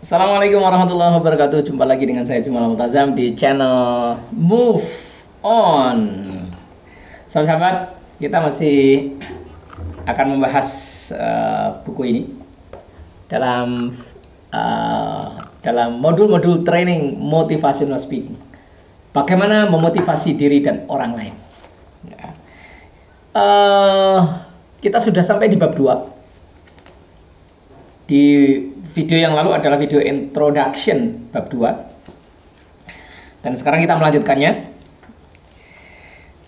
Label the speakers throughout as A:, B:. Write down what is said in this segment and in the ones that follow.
A: Assalamualaikum warahmatullahi wabarakatuh. Jumpa lagi dengan saya Jumal Multazam di channel Move On. Sahabat-sahabat, kita masih akan membahas buku ini dalam modul-modul training motivational speaking. Bagaimana memotivasi diri dan orang lain. Ya. Kita sudah sampai di bab 2. Di video yang lalu adalah video introduction bab 2. Dan sekarang kita melanjutkannya,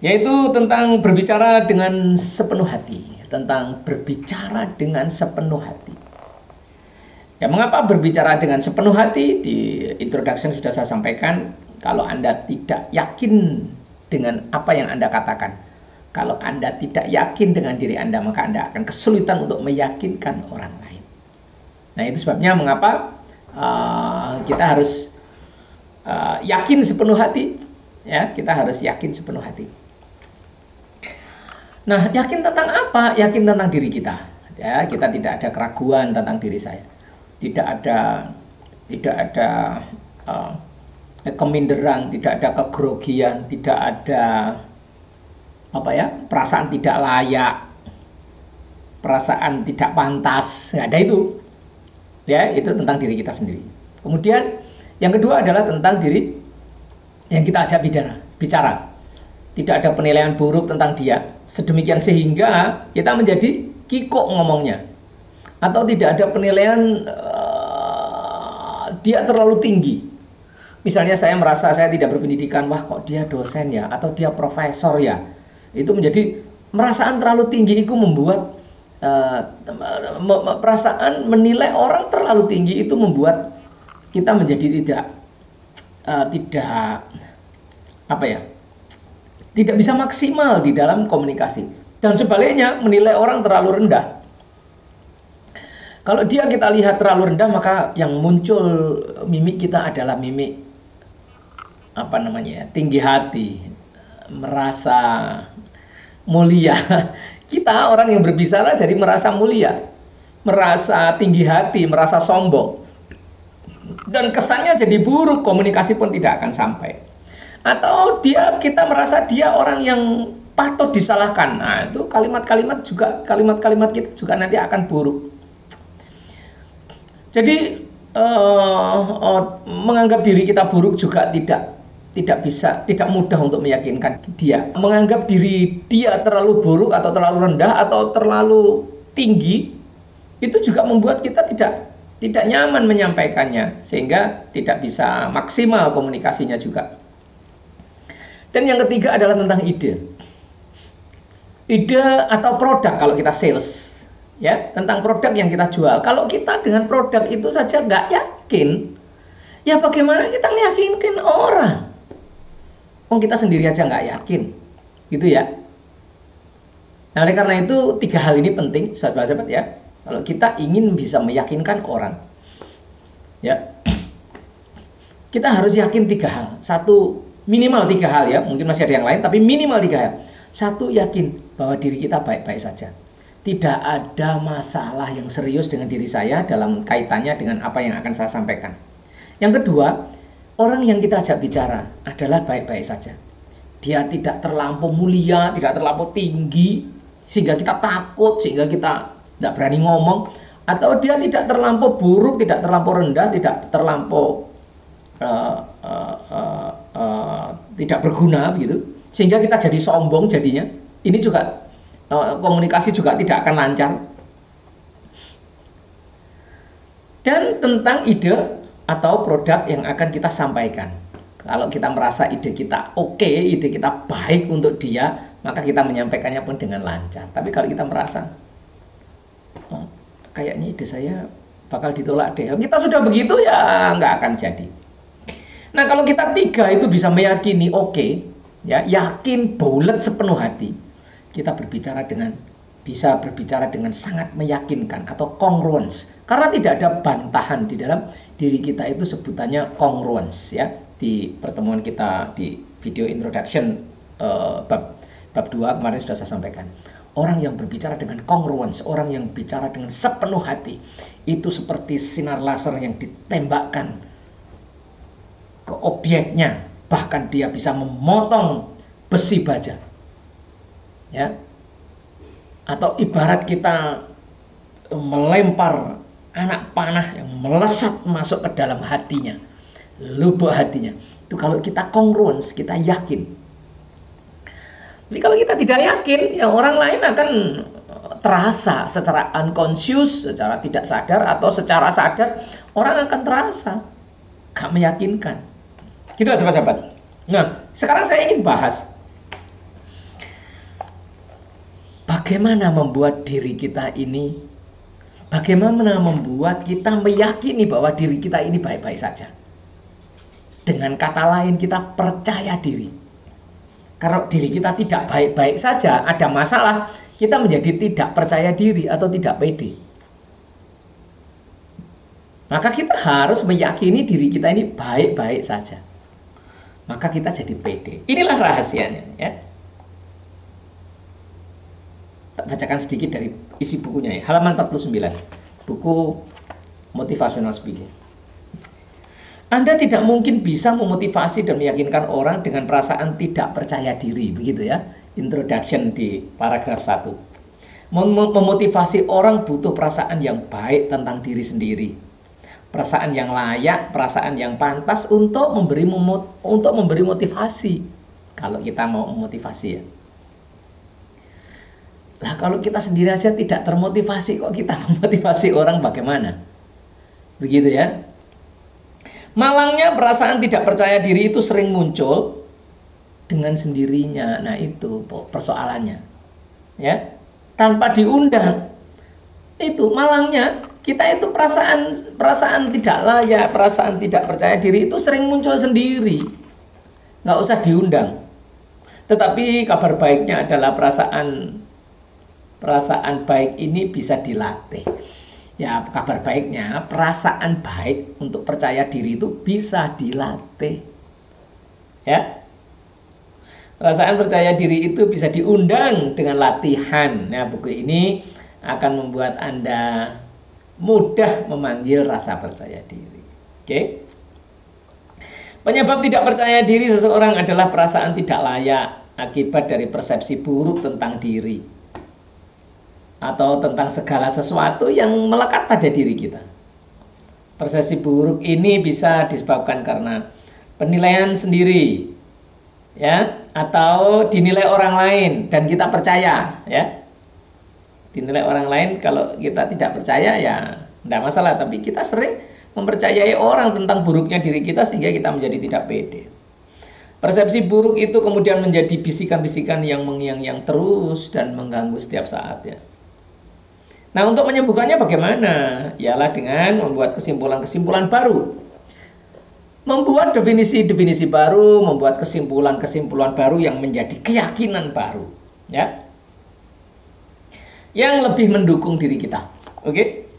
A: yaitu tentang berbicara dengan sepenuh hati. Tentang berbicara dengan sepenuh hati. Ya, mengapa berbicara dengan sepenuh hati? Di introduction sudah saya sampaikan, kalau Anda tidak yakin dengan apa yang Anda katakan, kalau Anda tidak yakin dengan diri Anda, maka Anda akan kesulitan untuk meyakinkan orang lain. Nah, itu sebabnya mengapa kita harus yakin sepenuh hati. Ya, kita harus yakin sepenuh hati. Nah, yakin tentang apa? Yakin tentang diri kita. Ya, kita tidak ada keraguan tentang diri saya. Tidak ada keminderan, tidak ada kegrogian, tidak ada perasaan tidak layak, perasaan tidak pantas. Nggak ada itu. Ya, itu tentang diri kita sendiri. Kemudian yang kedua adalah tentang diri yang kita ajak bicara. Tidak ada penilaian buruk tentang dia, sedemikian sehingga kita menjadi kikuk ngomongnya. Atau tidak ada penilaian dia terlalu tinggi. Misalnya saya merasa saya tidak berpendidikan, wah kok dia dosen ya, atau dia profesor ya. Itu menjadi perasaan terlalu tinggi, itu membuat perasaan menilai orang terlalu tinggi, itu membuat kita menjadi tidak bisa maksimal di dalam komunikasi. Dan sebaliknya, menilai orang terlalu rendah, kalau dia kita lihat terlalu rendah, maka yang muncul mimik kita adalah mimik tinggi hati, merasa mulia. Kita orang yang berbicara jadi merasa mulia, merasa tinggi hati, merasa sombong. Dan kesannya jadi buruk, komunikasi pun tidak akan sampai. Atau kita merasa dia orang yang patut disalahkan. Nah, itu kalimat-kalimat kita juga nanti akan buruk. Jadi menganggap diri kita buruk juga tidak mudah untuk meyakinkan dia. Menganggap diri dia terlalu buruk atau terlalu rendah atau terlalu tinggi, itu juga membuat kita tidak nyaman menyampaikannya, sehingga tidak bisa maksimal komunikasinya juga. Dan yang ketiga adalah tentang ide atau produk kalau kita sales. Ya, tentang produk yang kita jual. Kalau kita dengan produk itu saja nggak yakin, ya bagaimana kita meyakinkan orang? Kita sendiri aja nggak yakin, gitu ya. Nah, oleh karena itu 3 hal ini penting, sahabat-sahabat ya. Kalau kita ingin bisa meyakinkan orang, ya, kita harus yakin 3 hal. Minimal 3 hal ya. Mungkin masih ada yang lain, tapi minimal 3 hal. 1, yakin bahwa diri kita baik-baik saja. Tidak ada masalah yang serius dengan diri saya dalam kaitannya dengan apa yang akan saya sampaikan. Yang kedua, orang yang kita ajak bicara adalah baik-baik saja. Dia tidak terlampau mulia, tidak terlampau tinggi, sehingga kita takut, sehingga kita tidak berani ngomong. Atau dia tidak terlampau buruk, tidak terlampau rendah, tidak terlampau tidak berguna, begitu, sehingga kita jadi sombong jadinya. Ini juga komunikasi juga tidak akan lancar. Dan tentang ide atau produk yang akan kita sampaikan. Kalau kita merasa ide kita oke, ide kita baik untuk dia, maka kita menyampaikannya pun dengan lancar. Tapi kalau kita merasa kayaknya ide saya bakal ditolak deh, kita sudah begitu ya nggak akan jadi. Nah, kalau kita 3 itu bisa meyakini ya, yakin bulat sepenuh hati, kita bisa berbicara dengan sangat meyakinkan atau congruence. Karena tidak ada bantahan di dalam diri kita, itu sebutannya congruence ya. Di pertemuan kita di video introduction bab 2 kemarin sudah saya sampaikan. Orang yang berbicara dengan congruence, orang yang bicara dengan sepenuh hati, itu seperti sinar laser yang ditembakkan ke objeknya, bahkan dia bisa memotong besi baja. Ya. Atau ibarat kita melempar anak panah yang melesat masuk ke dalam hatinya, lubuk hatinya. Itu kalau kita congruence, kita yakin. Jadi kalau kita tidak yakin, ya orang lain akan terasa secara unconscious, secara tidak sadar atau secara sadar, orang akan terasa gak meyakinkan. Gitu sahabat-sahabat. Nah, sekarang saya ingin bahas bagaimana membuat diri kita ini, bagaimana membuat kita meyakini bahwa diri kita ini baik-baik saja. Dengan kata lain, kita percaya diri. Kalau diri kita tidak baik-baik saja, ada masalah, kita menjadi tidak percaya diri atau tidak pede. Maka kita harus meyakini diri kita ini baik-baik saja. Maka kita jadi pede. Inilah rahasianya, ya. Tak bacakan sedikit dari isi bukunya, ya. Halaman 49. Buku Motivational Speaking. Anda tidak mungkin bisa memotivasi dan meyakinkan orang dengan perasaan tidak percaya diri, begitu ya. Introduction di paragraf 1. Memotivasi orang butuh perasaan yang baik tentang diri sendiri. Perasaan yang layak, perasaan yang pantas untuk memberi motivasi. Kalau kita mau memotivasi, ya. Lah kalau kita sendiri aja tidak termotivasi, kok kita memotivasi orang bagaimana? Begitu ya. Malangnya perasaan tidak percaya diri itu sering muncul dengan sendirinya. Nah, itu persoalannya. Ya. Tanpa diundang. Itu malangnya kita itu perasaan tidak layak, perasaan tidak percaya diri itu sering muncul sendiri. Nggak usah diundang. Tetapi kabar baiknya adalah perasaan baik ini bisa dilatih. Ya, kabar baiknya, perasaan baik untuk percaya diri itu bisa dilatih. Ya. Perasaan percaya diri itu bisa diundang dengan latihan. Nah, buku ini akan membuat Anda mudah memanggil rasa percaya diri. Oke. Penyebab tidak percaya diri seseorang adalah perasaan tidak layak akibat dari persepsi buruk tentang diri atau tentang segala sesuatu yang melekat pada diri kita. Persepsi buruk ini bisa disebabkan karena penilaian sendiri, ya, atau dinilai orang lain dan kita percaya, ya. Dinilai orang lain, kalau kita tidak percaya ya tidak masalah, tapi kita sering mempercayai orang tentang buruknya diri kita sehingga kita menjadi tidak pede. Persepsi buruk itu kemudian menjadi bisikan-bisikan yang mengiang-iang terus dan mengganggu setiap saat, ya. Nah, untuk menyembuhkannya bagaimana? Ialah dengan membuat kesimpulan-kesimpulan baru. Membuat definisi-definisi baru, membuat kesimpulan-kesimpulan baru yang menjadi keyakinan baru, ya. Yang lebih mendukung diri kita. Oke?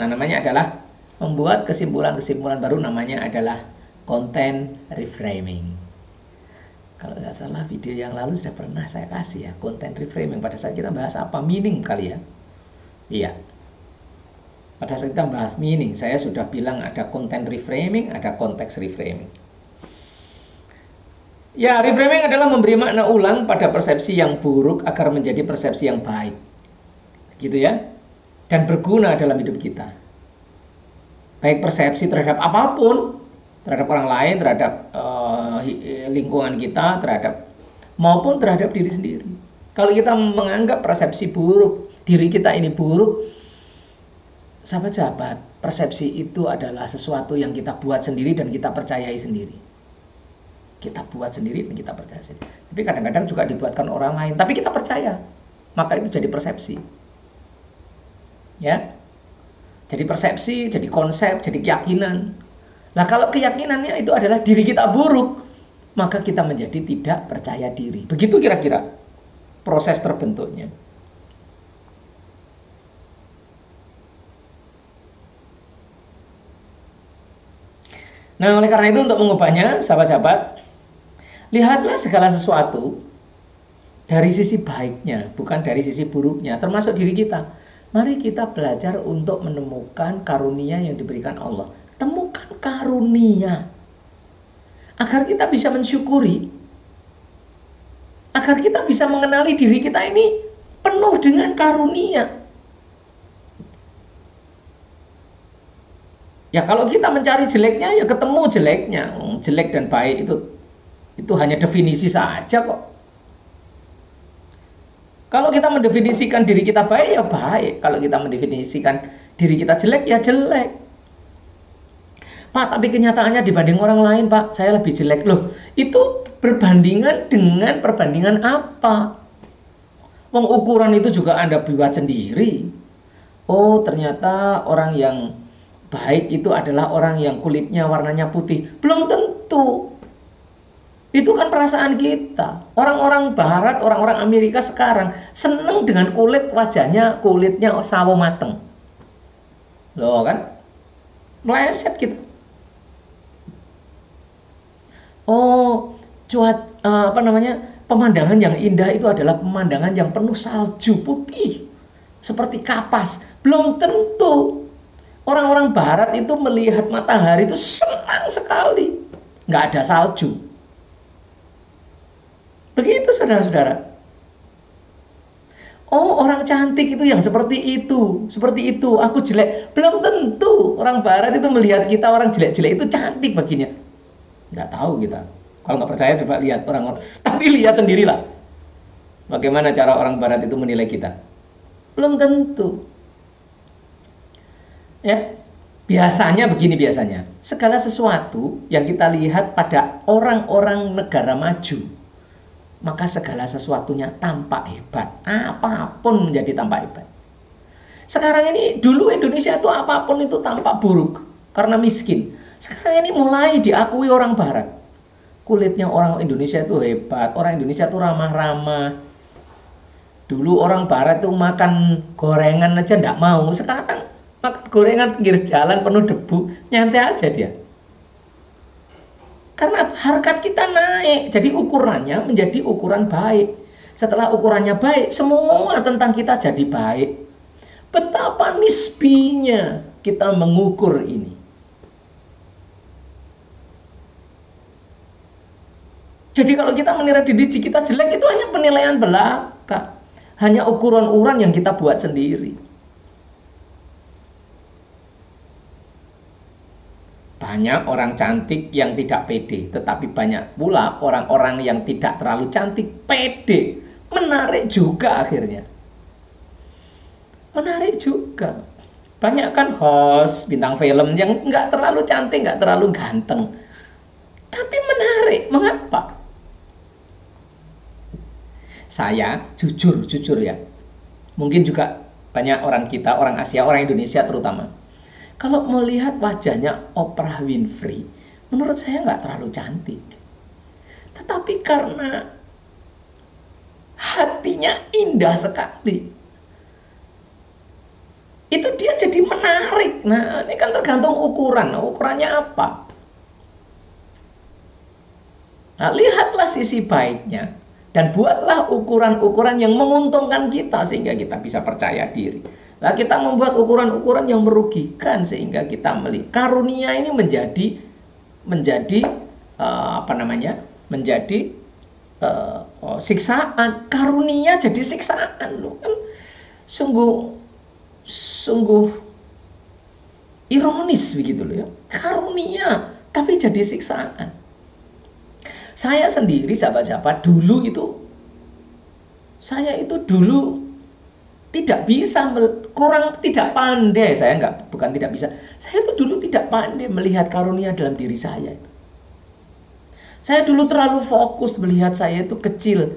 A: Nah, namanya adalah membuat kesimpulan-kesimpulan baru, namanya adalah content reframing. Kalau nggak salah video yang lalu sudah pernah saya kasih, ya, content reframing. Pada saat kita bahas apa meaning kali, ya. Iya. Pada saat kita bahas meaning, saya sudah bilang ada content reframing, ada konteks reframing. Ya, reframing adalah memberi makna ulang pada persepsi yang buruk agar menjadi persepsi yang baik. Gitu ya. Dan berguna dalam hidup kita. Baik persepsi terhadap apapun, terhadap orang lain, terhadap lingkungan kita, maupun terhadap diri sendiri. Kalau kita menganggap persepsi buruk, diri kita ini buruk, sahabat-sahabat, persepsi itu adalah sesuatu yang kita buat sendiri dan kita percayai sendiri. Kita buat sendiri dan kita percaya sendiri. Tapi kadang-kadang juga dibuatkan orang lain, tapi kita percaya. Maka itu jadi persepsi. Ya. Jadi persepsi, jadi konsep, jadi keyakinan. Nah, kalau keyakinannya itu adalah diri kita buruk, maka kita menjadi tidak percaya diri. Begitu kira-kira proses terbentuknya. Nah, oleh karena itu untuk mengubahnya, sahabat-sahabat, lihatlah segala sesuatu dari sisi baiknya, bukan dari sisi buruknya, termasuk diri kita. Mari kita belajar untuk menemukan karunia yang diberikan Allah. Temukan karunia agar kita bisa mensyukuri, agar kita bisa mengenali diri kita ini penuh dengan karunia. Ya kalau kita mencari jeleknya, ya ketemu jeleknya. Jelek dan baik itu hanya definisi saja kok. Kalau kita mendefinisikan diri kita baik, ya baik. Kalau kita mendefinisikan diri kita jelek, ya jelek. Pak, tapi kenyataannya dibanding orang lain, Pak, saya lebih jelek. Loh, itu berbandingan dengan perbandingan apa? Wong ukuran itu juga Anda buat sendiri. Oh, ternyata orang yang baik itu adalah orang yang kulitnya warnanya putih. Belum tentu. Itu kan perasaan kita. Orang-orang barat, orang-orang Amerika sekarang seneng dengan kulit wajahnya, kulitnya sawo mateng. Loh kan? Meleset gitu. Oh, pemandangan yang indah itu adalah pemandangan yang penuh salju putih. Seperti kapas. Belum tentu. Orang-orang barat itu melihat matahari itu senang sekali. Nggak ada salju. Begitu saudara-saudara. Oh, orang cantik itu yang seperti itu. Seperti itu, aku jelek. Belum tentu. Orang barat itu melihat kita orang jelek-jelek itu cantik baginya. Nggak tahu kita. Kalau nggak percaya coba lihat orang-orang. Tapi lihat sendirilah. Bagaimana cara orang barat itu menilai kita. Belum tentu. Ya, biasanya begini biasanya. Segala sesuatu yang kita lihat pada orang-orang negara maju, maka segala sesuatunya tampak hebat. Apapun menjadi tampak hebat. Sekarang ini, dulu Indonesia itu apapun itu tampak buruk karena miskin. Sekarang ini mulai diakui orang barat. Kulitnya orang Indonesia itu hebat. Orang Indonesia itu ramah-ramah. Dulu orang barat itu makan gorengan aja enggak mau. Sekarang makan gorengan pinggir jalan penuh debu, nyantai aja dia. Karena harkat kita naik, jadi ukurannya menjadi ukuran baik. Setelah ukurannya baik, semua tentang kita jadi baik. Betapa nisbinya kita mengukur ini. Jadi kalau kita menilai diri kita jelek, itu hanya penilaian belaka. Hanya ukuran-ukuran yang kita buat sendiri. Banyak orang cantik yang tidak pede, tetapi banyak pula orang-orang yang tidak terlalu cantik pede. Menarik juga akhirnya. Menarik juga. Banyak kan host bintang film yang nggak terlalu cantik, nggak terlalu ganteng, tapi menarik. Mengapa? Saya jujur ya. Mungkin juga banyak orang kita, orang Asia, orang Indonesia terutama. Kalau melihat wajahnya Oprah Winfrey, menurut saya nggak terlalu cantik. Tetapi karena hatinya indah sekali, itu dia jadi menarik. Nah, ini kan tergantung ukuran. Nah, ukurannya apa? Nah, lihatlah sisi baiknya. Dan buatlah ukuran-ukuran yang menguntungkan kita sehingga kita bisa percaya diri. Nah, kita membuat ukuran-ukuran yang merugikan sehingga kita melihat karunia ini menjadi siksaan. Karunia jadi siksaan loh. Kan sungguh ironis begitu loh ya. Karunia tapi jadi siksaan. Saya sendiri sahabat-sahabat dulu tidak bisa, tidak pandai. Bukan tidak bisa. Saya itu dulu tidak pandai melihat karunia dalam diri saya. Saya dulu terlalu fokus melihat saya itu kecil.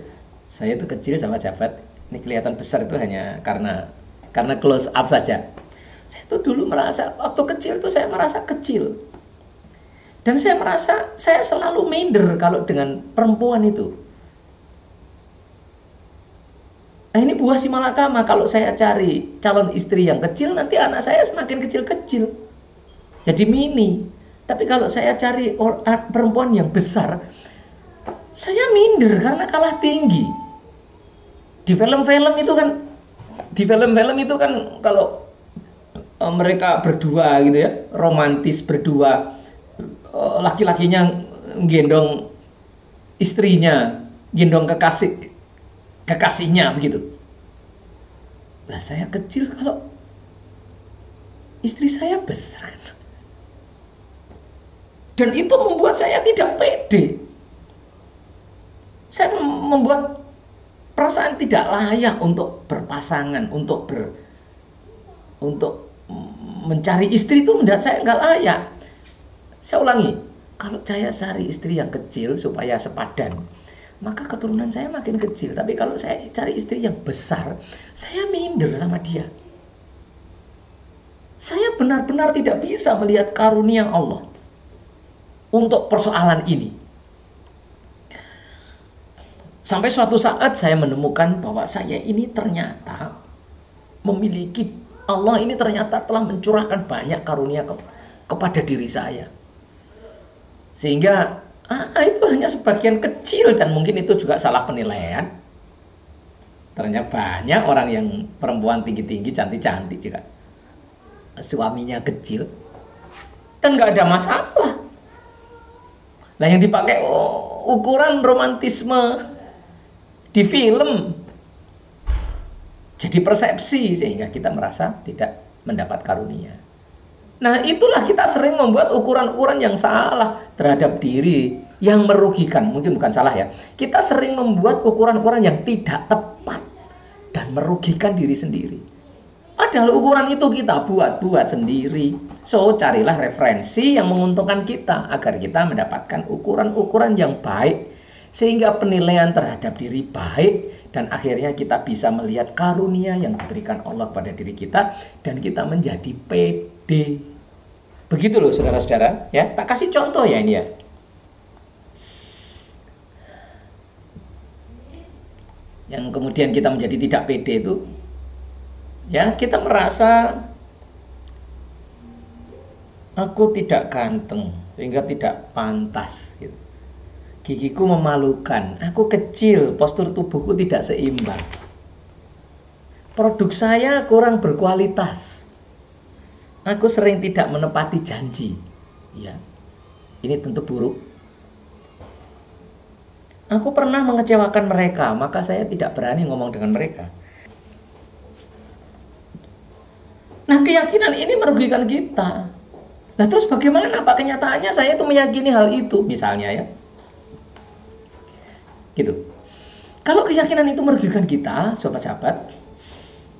A: Saya itu kecil sahabat-sahabat. Ini kelihatan besar itu hanya karena close up saja. Saya itu dulu merasa waktu kecil itu saya merasa kecil. Dan saya merasa saya selalu minder kalau dengan perempuan itu. Nah, ini buah si malakama. Kalau saya cari calon istri yang kecil, nanti anak saya semakin kecil-kecil. Jadi mini. Tapi kalau saya cari perempuan yang besar, saya minder karena kalah tinggi. Di film-film itu kan, kalau mereka berdua gitu ya, romantis berdua, laki-lakinya gendong istrinya, gendong kekasihnya begitu. Lah saya kecil, kalau istri saya besar, dan itu membuat saya tidak pede. Saya membuat perasaan tidak layak untuk berpasangan, untuk mencari istri itu menurut saya nggak layak. Saya ulangi, kalau saya cari istri yang kecil supaya sepadan, maka keturunan saya makin kecil. Tapi kalau saya cari istri yang besar, saya minder sama dia. Saya benar-benar tidak bisa melihat karunia Allah untuk persoalan ini. Sampai suatu saat saya menemukan bahwa saya ini ternyata memiliki, Allah ini ternyata telah mencurahkan banyak karunia kepada diri saya. Sehingga itu hanya sebagian kecil, dan mungkin itu juga salah penilaian. Ternyata banyak orang yang perempuan tinggi-tinggi, cantik-cantik juga, suaminya kecil, dan nggak ada masalah. Nah, yang dipakai ukuran romantisme di film jadi persepsi, sehingga kita merasa tidak mendapat karunia. Nah, itulah kita sering membuat ukuran-ukuran yang salah terhadap diri, yang merugikan. Mungkin bukan salah ya, kita sering membuat ukuran-ukuran yang tidak tepat dan merugikan diri sendiri. Padahal ukuran itu kita buat sendiri. So, carilah referensi yang menguntungkan kita agar kita mendapatkan ukuran-ukuran yang baik, sehingga penilaian terhadap diri baik, dan akhirnya kita bisa melihat karunia yang diberikan Allah pada diri kita, dan kita menjadi pede. Begitu loh saudara-saudara ya. Tak kasih contoh ya ini ya. Yang kemudian kita menjadi tidak pede itu ya, kita merasa aku tidak ganteng sehingga tidak pantas gitu. Gigiku memalukan, aku kecil, postur tubuhku tidak seimbang, produk saya kurang berkualitas, aku sering tidak menepati janji. Ya, ini tentu buruk. Aku pernah mengecewakan mereka, maka saya tidak berani ngomong dengan mereka. Nah, keyakinan ini merugikan kita. Nah, terus bagaimana Pak kenyataannya saya itu meyakini hal itu, misalnya ya. Gitu. Kalau keyakinan itu merugikan kita, sahabat-sahabat,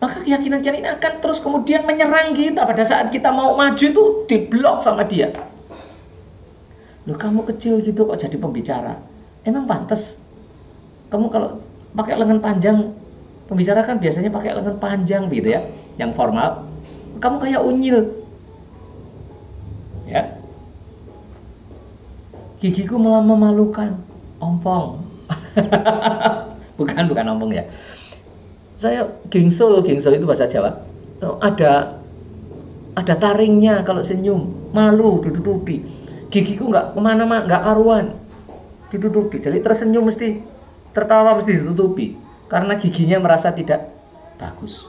A: maka keyakinan ini akan terus kemudian menyerang kita pada saat kita mau maju itu diblok sama dia. Loh, kamu kecil gitu kok jadi pembicara? Emang pantas? Kamu kalau pakai lengan panjang, pembicara kan biasanya pakai lengan panjang gitu ya, yang formal. Kamu kayak unyil. Ya. Gigiku malah memalukan, ompong. bukan ompong ya. Saya gingsul itu bahasa Jawa. Ada taringnya kalau senyum, malu ditutupi. Gigiku nggak kemana-mana, nggak karuan, ditutupi. Jadi tersenyum mesti, tertawa mesti ditutupi, karena giginya merasa tidak bagus.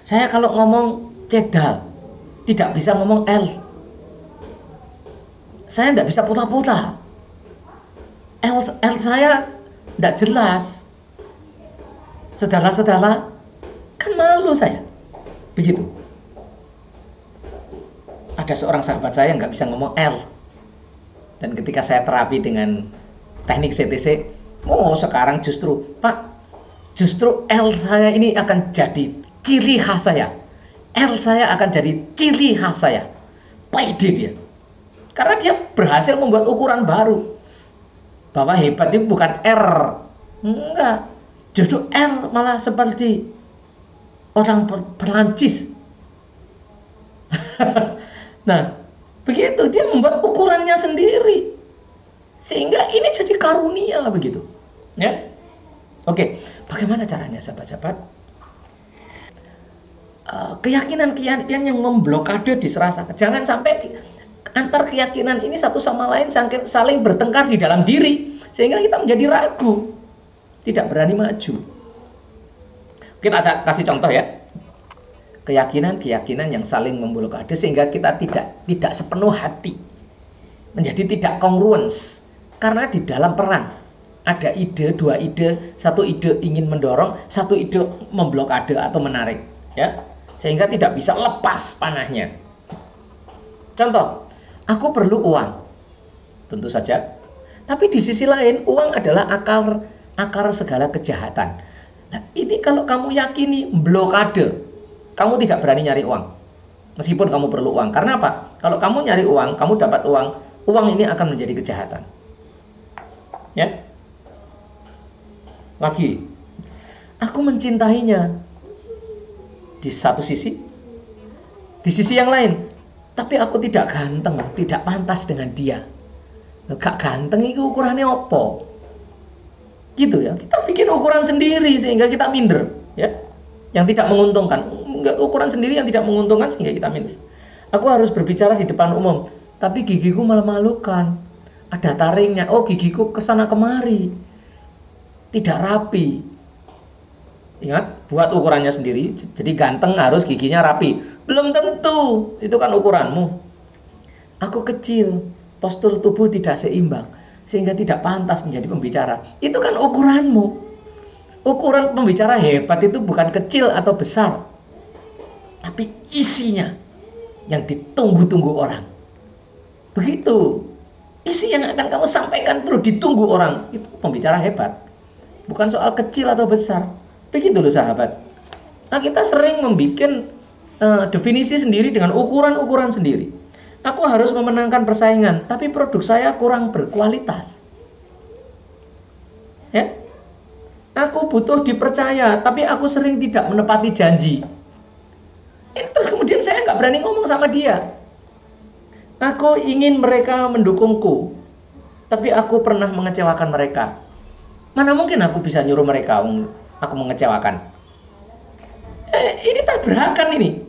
A: Saya kalau ngomong cedal tidak bisa ngomong L. Saya tidak bisa putar-putar. L saya tidak jelas. Saudara-saudara, kan malu saya. Begitu. Ada seorang sahabat saya nggak bisa ngomong L. Dan ketika saya terapi dengan teknik CTC, sekarang justru, Pak, justru L saya ini akan jadi ciri khas saya. L saya akan jadi ciri khas saya. Pede dia. Karena dia berhasil membuat ukuran baru. Bahwa hebat itu bukan R. Enggak. Justru L malah seperti orang Perancis. Nah, begitu dia membuat ukurannya sendiri. Sehingga ini jadi karunia begitu. Ya. Oke, bagaimana caranya sahabat-sahabat? Keyakinan-keyakinan yang memblokade diserasa. Jangan sampai antar keyakinan ini satu sama lain saling bertengkar di dalam diri, sehingga kita menjadi ragu. tidak berani maju. Kita kasih contoh ya. Keyakinan-keyakinan yang saling memblokade sehingga kita tidak sepenuh hati. Menjadi tidak kongruens. Karena di dalam perang ada ide, dua ide, satu ide ingin mendorong, satu ide memblokade atau menarik, ya. Sehingga tidak bisa lepas panahnya. Contoh, aku perlu uang. Tentu saja. Tapi di sisi lain, uang adalah akar segala kejahatan. Nah, ini kalau kamu yakini blokade, kamu tidak berani nyari uang. Meskipun kamu perlu uang. Karena apa? Kalau kamu nyari uang, kamu dapat uang, uang ini akan menjadi kejahatan. Ya. Lagi, aku mencintainya. Di satu sisi. Di sisi yang lain, tapi aku tidak ganteng, tidak pantas dengan dia. Gak ganteng itu ukurannya apa? Gitu ya. Kita bikin ukuran sendiri sehingga kita minder, ya. Yang tidak menguntungkan. Ukuran sendiri yang tidak menguntungkan sehingga kita minder. Aku harus berbicara di depan umum, tapi gigiku malah memalukan. Ada taringnya. Oh, gigiku kesana kemari. Tidak rapi. Ingat, buat ukurannya sendiri. Jadi ganteng harus giginya rapi. Belum tentu. Itu kan ukuranmu. Aku kecil, postur tubuh tidak seimbang, sehingga tidak pantas menjadi pembicara. Itu kan ukuranmu. Ukuran pembicara hebat itu bukan kecil atau besar, tapi isinya yang ditunggu-tunggu orang. Begitu. Isi yang akan kamu sampaikan terus ditunggu orang. Itu pembicara hebat. Bukan soal kecil atau besar. Begitu loh sahabat. Nah, kita sering membuat definisi sendiri dengan ukuran-ukuran sendiri. Aku harus memenangkan persaingan, tapi produk saya kurang berkualitas. Ya? Aku butuh dipercaya, tapi aku sering tidak menepati janji. Terus kemudian saya nggak berani ngomong sama dia. Aku ingin mereka mendukungku, tapi aku pernah mengecewakan mereka. Mana mungkin aku bisa nyuruh mereka aku mengecewakan. Ini tabrakan ini.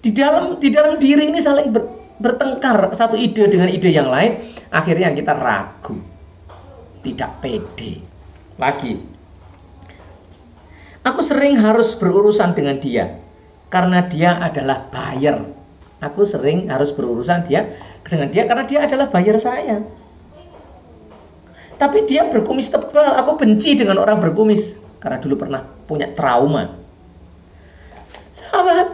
A: Di dalam diri ini saling bertengkar satu ide dengan ide yang lain. Akhirnya kita ragu, tidak pede. Lagi, aku sering harus berurusan dengan dia karena dia adalah buyer. Aku sering harus berurusan dengan dia karena dia adalah buyer saya. Tapi dia berkumis tebal. Aku benci dengan orang berkumis karena dulu pernah punya trauma. Sahabat,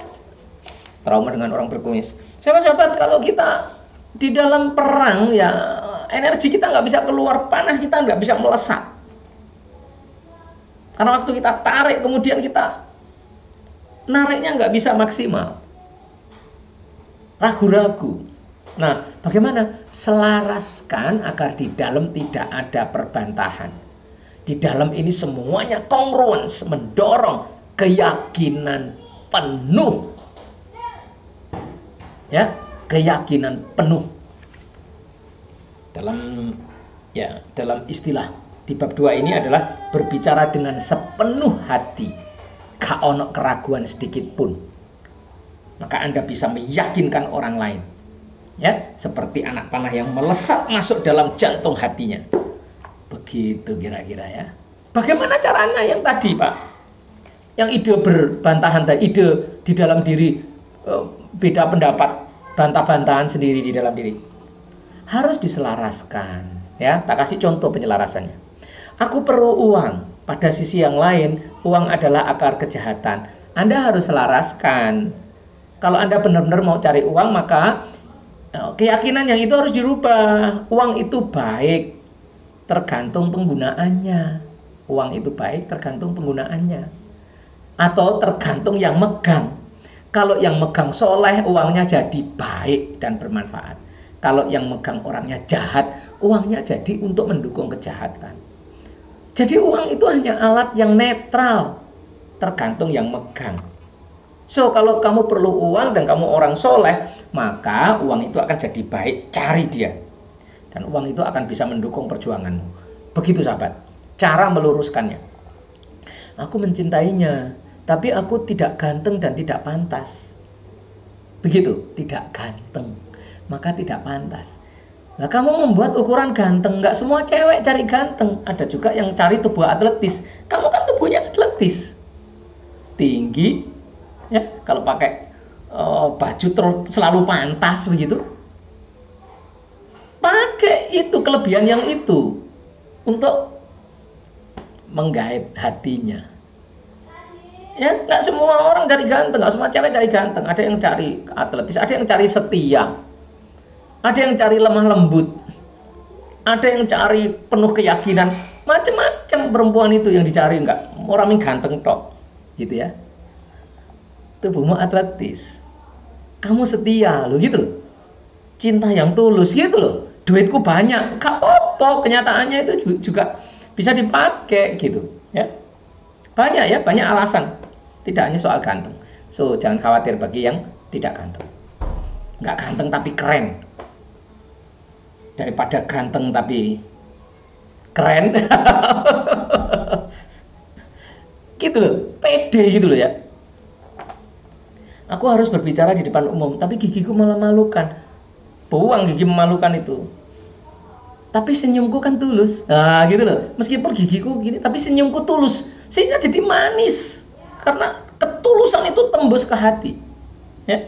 A: trauma dengan orang berkumis. Sahabat-sahabat, kalau kita di dalam perang, ya energi kita nggak bisa keluar, panah kita nggak bisa melesat. Karena waktu kita tarik, kemudian kita nariknya nggak bisa maksimal. Ragu-ragu. Nah, bagaimana? Selaraskan agar di dalam tidak ada perbantahan. Di dalam ini semuanya kongruens, mendorong keyakinan penuh. Ya, keyakinan penuh. Dalam istilah di bab 2 ini adalah berbicara dengan sepenuh hati. Gak ono keraguan sedikit pun. Maka Anda bisa meyakinkan orang lain. Ya, seperti anak panah yang melesat masuk dalam jantung hatinya. Begitu kira-kira ya. Bagaimana caranya yang tadi, Pak? Yang ide berbantahan tadi, ide di dalam diri, beda pendapat, bantah-bantahan sendiri di dalam diri. Harus diselaraskan, ya. Tak kasih contoh penyelarasannya. Aku perlu uang. Pada sisi yang lain, uang adalah akar kejahatan. Anda harus selaraskan. Kalau Anda benar-benar mau cari uang, maka keyakinan yang itu harus dirubah. Uang itu baik, tergantung penggunaannya. Uang itu baik, tergantung penggunaannya. Atau tergantung yang megang. Kalau yang megang soleh, uangnya jadi baik dan bermanfaat. Kalau yang megang orangnya jahat, uangnya jadi untuk mendukung kejahatan. Jadi uang itu hanya alat yang netral, tergantung yang megang. So, kalau kamu perlu uang dan kamu orang soleh, maka uang itu akan jadi baik, cari dia. Dan uang itu akan bisa mendukung perjuanganmu. Begitu sahabat, cara meluruskannya. Aku mencintainya, tapi aku tidak ganteng dan tidak pantas. Begitu, tidak ganteng, maka tidak pantas. Nah, kamu membuat ukuran ganteng, nggak semua cewek cari ganteng. Ada juga yang cari tubuh atletis. Kamu kan tubuhnya atletis, tinggi, ya. Kalau pakai baju selalu pantas begitu, pakai itu kelebihan yang itu untuk menggait hatinya. Ya, nggak semua orang cari ganteng, nggak semua cewek cari ganteng. Ada yang cari atletis, ada yang cari setia, ada yang cari lemah lembut, ada yang cari penuh keyakinan. Macam-macam perempuan itu yang dicari, nggak orang yang ganteng tok, gitu ya. Tubuhmu atletis, kamu setia loh, gitu loh. Cinta yang tulus, gitu loh. Duitku banyak, gak apa-apa. Kenyataannya itu juga bisa dipakai, gitu ya. Banyak ya, banyak alasan. Tidak hanya soal ganteng. So, jangan khawatir bagi yang tidak ganteng. Nggak ganteng tapi keren. Daripada ganteng tapi keren. Gitu loh, pede gitu loh ya. Aku harus berbicara di depan umum, tapi gigiku malah memalukan. Buang gigi memalukan itu. Tapi senyumku kan tulus. Nah, gitu loh. Meskipun gigiku gini, tapi senyumku tulus. Sehingga jadi manis. Karena ketulusan itu tembus ke hati. Ya.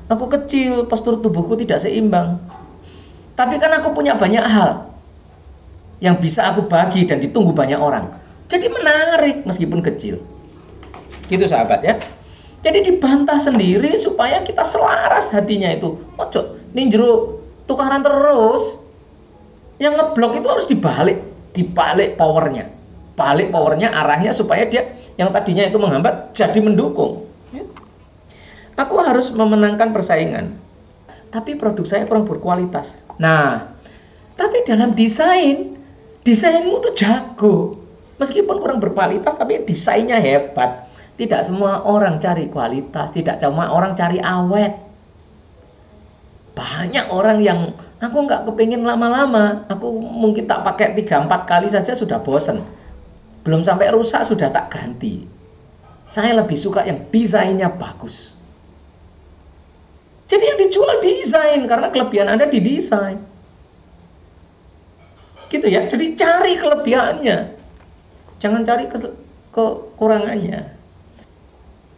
A: Aku kecil, postur tubuhku tidak seimbang. Tapi kan aku punya banyak hal yang bisa aku bagi dan ditunggu banyak orang. Jadi menarik meskipun kecil. Gitu sahabat ya. Jadi dibantah sendiri supaya kita selaras hatinya itu. Ojo, ning jero tukaran terus. Yang ngeblok itu harus dibalik powernya. Balik powernya, arahnya supaya dia yang tadinya itu menghambat jadi mendukung. Aku harus memenangkan persaingan, tapi produk saya kurang berkualitas. Nah, tapi dalam desainmu tuh jago. Meskipun kurang berkualitas, tapi desainnya hebat. Tidak semua orang cari kualitas, tidak semua orang cari awet. Banyak orang yang aku nggak kepingin lama-lama. Aku mungkin tak pakai 3-4 kali saja sudah bosen. Belum sampai rusak sudah tak ganti. Saya lebih suka yang desainnya bagus. Jadi yang dijual desain, karena kelebihan Anda di desain. Gitu ya, jadi cari kelebihannya. Jangan cari kekurangannya.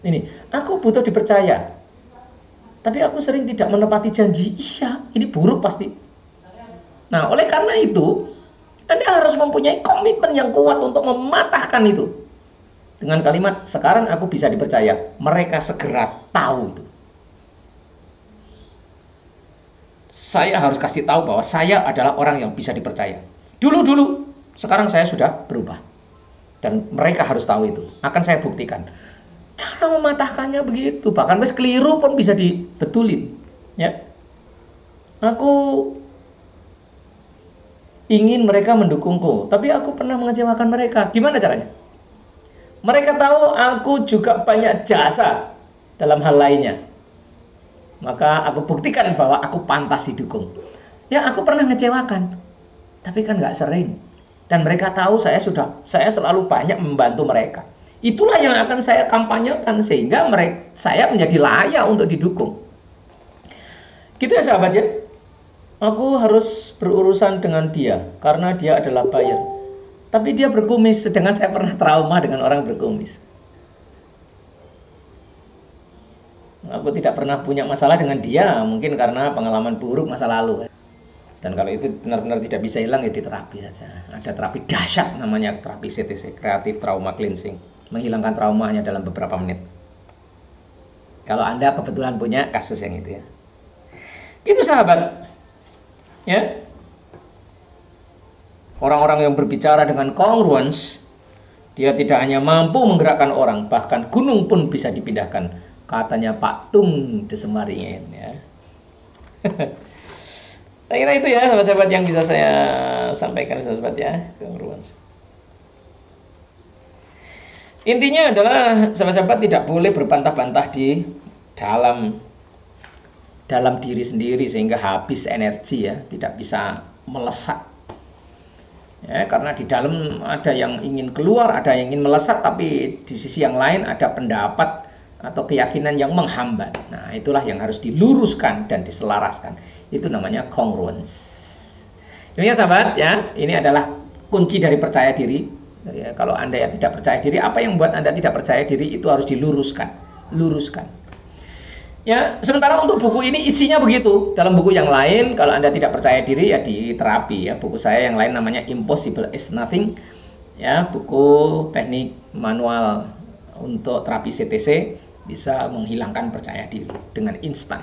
A: Ini, aku butuh dipercaya. Tapi aku sering tidak menepati janji. Iya, ini buruk pasti. Nah, oleh karena itu, Anda harus mempunyai komitmen yang kuat untuk mematahkan itu. Dengan kalimat, sekarang aku bisa dipercaya. Mereka segera tahu itu. Saya harus kasih tahu bahwa saya adalah orang yang bisa dipercaya. Dulu, sekarang saya sudah berubah. Dan mereka harus tahu itu. Akan saya buktikan. Cara mematahkannya begitu. Bahkan wes keliru pun bisa dibetulin. Ya. Aku ingin mereka mendukungku, tapi aku pernah mengecewakan mereka. Gimana caranya? Mereka tahu aku juga banyak jasa dalam hal lainnya. Maka aku buktikan bahwa aku pantas didukung. Ya, aku pernah ngecewakan, tapi kan nggak sering. Dan mereka tahu saya selalu banyak membantu mereka. Itulah yang akan saya kampanyekan sehingga saya menjadi layak untuk didukung. Gitu ya sahabat ya. Aku harus berurusan dengan dia karena dia adalah buyer. Tapi dia berkumis, sedangkan saya pernah trauma dengan orang berkumis. Aku tidak pernah punya masalah dengan dia, mungkin karena pengalaman buruk masa lalu. Dan kalau itu benar-benar tidak bisa hilang, ya diterapi saja. Ada terapi dahsyat namanya terapi CTC, Creative Trauma Cleansing. Menghilangkan traumanya dalam beberapa menit. Kalau Anda kebetulan punya kasus yang itu ya. Gitu sahabat. Ya, orang-orang yang berbicara dengan congruence, dia tidak hanya mampu menggerakkan orang, bahkan gunung pun bisa dipindahkan, katanya Pak Tung Desemaringen ya. Saya kira itu ya sahabat-sahabat yang bisa saya sampaikan sahabat ya, congruence. Intinya adalah sahabat-sahabat tidak boleh berbantah-bantah di dalam diri sendiri sehingga habis energi ya, tidak bisa melesat ya, karena di dalam ada yang ingin keluar, ada yang ingin melesat, tapi di sisi yang lain ada pendapat, atau keyakinan yang menghambat. Nah, itulah yang harus diluruskan dan diselaraskan. Itu namanya congruence. Demikian sahabat ya, ini adalah kunci dari percaya diri. Ya, kalau Anda yang tidak percaya diri, apa yang membuat Anda tidak percaya diri itu harus diluruskan, luruskan. Ya, sementara untuk buku ini isinya begitu. Dalam buku yang lain, kalau Anda tidak percaya diri ya di terapi ya. Buku saya yang lain namanya Impossible is Nothing. Ya, buku teknik manual untuk terapi CTC bisa menghilangkan percaya diri dengan instan.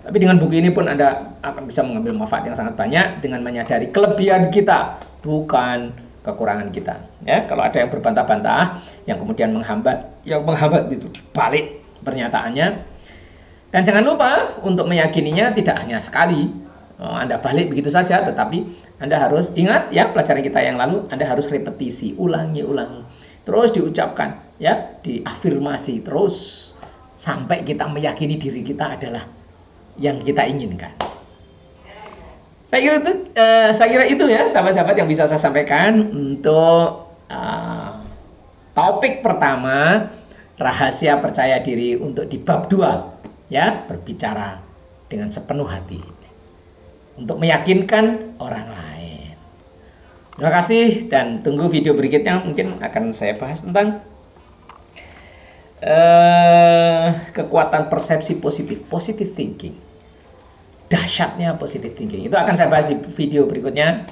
A: Tapi dengan buku ini pun Anda akan bisa mengambil manfaat yang sangat banyak dengan menyadari kelebihan kita, bukan kekurangan kita. Ya, kalau ada yang berbantah-bantah, yang kemudian menghambat itu balik pernyataannya. Dan jangan lupa untuk meyakininya tidak hanya sekali. Anda balik begitu saja, tetapi Anda harus ingat ya pelajaran kita yang lalu, Anda harus repetisi, ulangi. Terus diucapkan, ya, diafirmasi terus sampai kita meyakini diri kita adalah yang kita inginkan. Saya kira itu ya sahabat-sahabat yang bisa saya sampaikan untuk topik pertama, rahasia percaya diri untuk di bab 2 ya, berbicara dengan sepenuh hati untuk meyakinkan orang lain. Terima kasih dan tunggu video berikutnya, mungkin akan saya bahas tentang kekuatan persepsi positive thinking. Dahsyatnya positive thinking. Itu akan saya bahas di video berikutnya.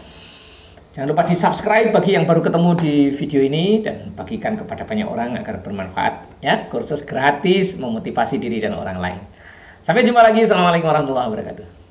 A: Jangan lupa di subscribe bagi yang baru ketemu di video ini dan bagikan kepada banyak orang agar bermanfaat ya. Kursus gratis memotivasi diri dan orang lain. Sampai jumpa lagi. Assalamualaikum warahmatullahi wabarakatuh.